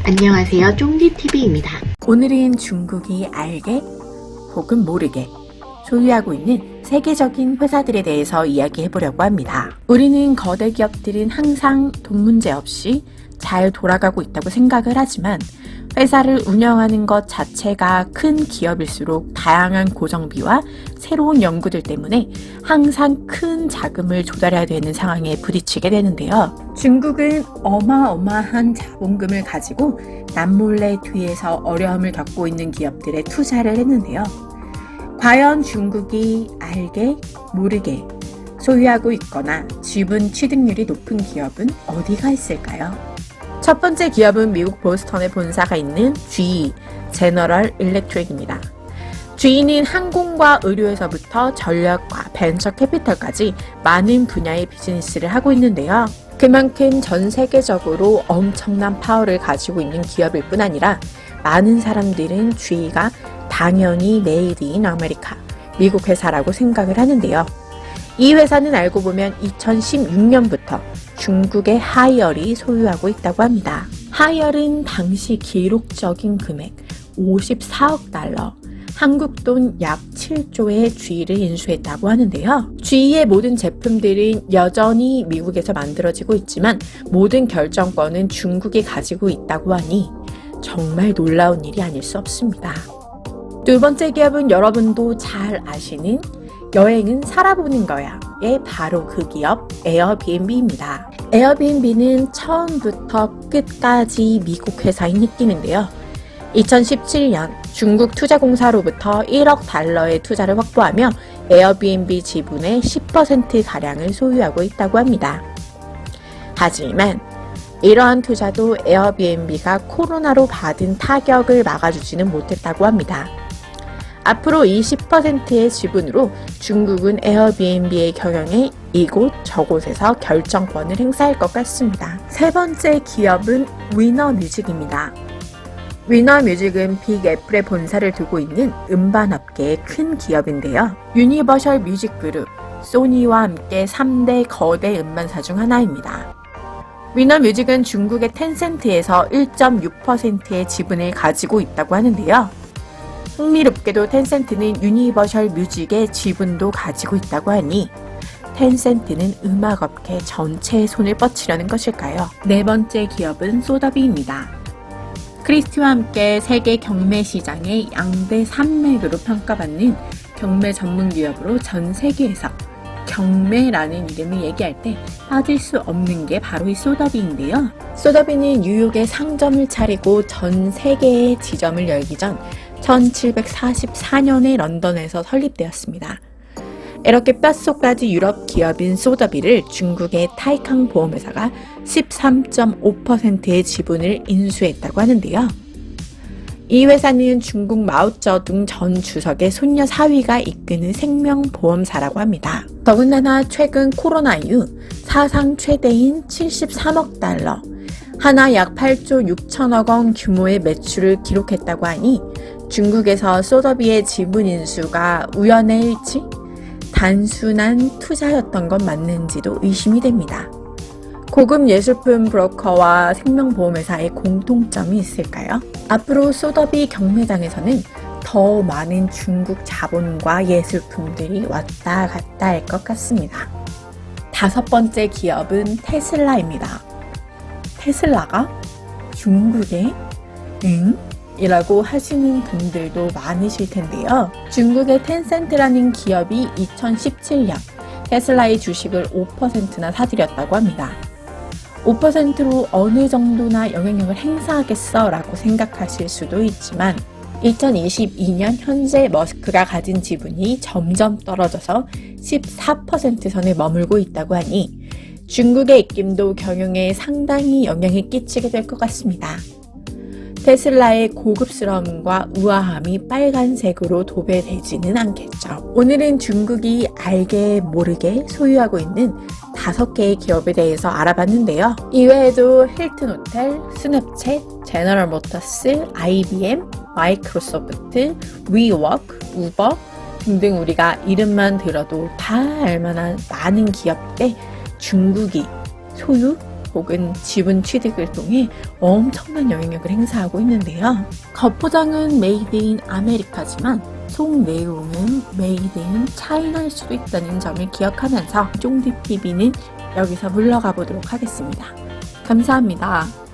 안녕하세요. 쫑디TV입니다. 오늘은 중국이 알게 혹은 모르게 소유하고 있는 세계적인 회사들에 대해서 이야기해보려고 합니다. 우리는 거대 기업들은 항상 돈 문제 없이 잘 돌아가고 있다고 생각을 하지만 회사를 운영하는 것 자체가 큰 기업일수록 다양한 고정비와 새로운 연구들 때문에 항상 큰 자금을 조달해야 되는 상황에 부딪히게 되는데요. 중국은 어마어마한 자본금을 가지고 남몰래 뒤에서 어려움을 겪고 있는 기업들에 투자를 했는데요. 과연 중국이 알게 모르게 소유하고 있거나 지분 취득률이 높은 기업은 어디가 있을까요? 첫 번째 기업은 미국 보스턴에 본사가 있는 GE, 제너럴 일렉트릭입니다. GE는 항공과 의료에서부터 전력과 벤처 캐피털까지 많은 분야의 비즈니스를 하고 있는데요. 그만큼 전 세계적으로 엄청난 파워를 가지고 있는 기업일 뿐 아니라 많은 사람들은 GE가 당연히 Made in America, 미국 회사라고 생각을 하는데요. 이 회사는 알고 보면 2016년부터 중국의 하이얼이 소유하고 있다고 합니다. 하이얼은 당시 기록적인 금액 54억 달러, 한국 돈 약 7조의 GE를 인수했다고 하는데요. GE의 모든 제품들은 여전히 미국에서 만들어지고 있지만 모든 결정권은 중국이 가지고 있다고 하니 정말 놀라운 일이 아닐 수 없습니다. 두 번째 기업은 여러분도 잘 아시는 여행은 살아보는 거야의 바로 그 기업 에어비앤비입니다. 에어비앤비는 처음부터 끝까지 미국 회사인 느낌인데요. 2017년 중국 투자공사로부터 1억 달러의 투자를 확보하며 에어비앤비 지분의 10%가량을 소유하고 있다고 합니다. 하지만 이러한 투자도 에어비앤비가 코로나로 받은 타격을 막아주지는 못했다고 합니다. 앞으로 이 10%의 지분으로 중국은 에어비앤비의 경영에 이곳 저곳에서 결정권을 행사할 것 같습니다. 세 번째 기업은 위너뮤직입니다. 위너뮤직은 빅애플의 본사를 두고 있는 음반업계의 큰 기업인데요. 유니버셜 뮤직 그룹, 소니와 함께 3대 거대 음반사 중 하나입니다. 위너뮤직은 중국의 텐센트에서 1.6%의 지분을 가지고 있다고 하는데요. 흥미롭게도 텐센트는 유니버셜 뮤직의 지분도 가지고 있다고 하니 텐센트는 음악업계 전체에 손을 뻗치려는 것일까요? 네 번째 기업은 소더비입니다. 크리스티와 함께 세계 경매 시장의 양대 산맥으로 평가받는 경매 전문 기업으로 전 세계에서 경매라는 이름을 얘기할 때 빠질 수 없는 게 바로 이 소더비인데요. 소더비는 뉴욕에 상점을 차리고 전 세계의 지점을 열기 전 1744년에 런던에서 설립되었습니다. 이렇게 뼛속까지 유럽 기업인 소더비를 중국의 타이캉 보험회사가 13.5%의 지분을 인수했다고 하는데요. 이 회사는 중국 마오쩌둥 전 주석의 손녀 사위가 이끄는 생명보험사라고 합니다. 더군다나 최근 코로나 이후 사상 최대인 73억 달러, 하나 약 8조 6천억 원 규모의 매출을 기록했다고 하니 중국에서 소더비의 지분 인수가 우연의 일치? 단순한 투자였던 건 맞는지도 의심이 됩니다. 고급 예술품 브로커와 생명보험회사의 공통점이 있을까요? 앞으로 소더비 경매장에서는 더 많은 중국 자본과 예술품들이 왔다 갔다 할 것 같습니다. 다섯 번째 기업은 테슬라입니다. 테슬라가 중국에? 이라고 하시는 분들도 많으실 텐데요. 중국의 텐센트라는 기업이 2017년 테슬라의 주식을 5%나 사들였다고 합니다. 5%로 어느 정도나 영향력을 행사하겠어 라고 생각하실 수도 있지만 2022년 현재 머스크가 가진 지분이 점점 떨어져서 14% 선에 머물고 있다고 하니 중국의 입김도 경영에 상당히 영향을 끼치게 될 것 같습니다. 테슬라의 고급스러움과 우아함이 빨간색으로 도배되지는 않겠죠. 오늘은 중국이 알게 모르게 소유하고 있는 5개의 기업에 대해서 알아봤는데요. 이외에도 힐튼 호텔, 스냅챗, 제너럴 모터스, IBM, 마이크로소프트, 위워크, 우버 등등 우리가 이름만 들어도 다 알만한 많은 기업들에 중국이 소유 혹은 지분 취득을 통해 엄청난 영향력을 행사하고 있는데요. 겉포장은 메이드 인 아메리카지만 속 내용은 메이드 인 차이나일 수도 있다는 점을 기억하면서 쫑디TV는 여기서 물러가 보도록 하겠습니다. 감사합니다.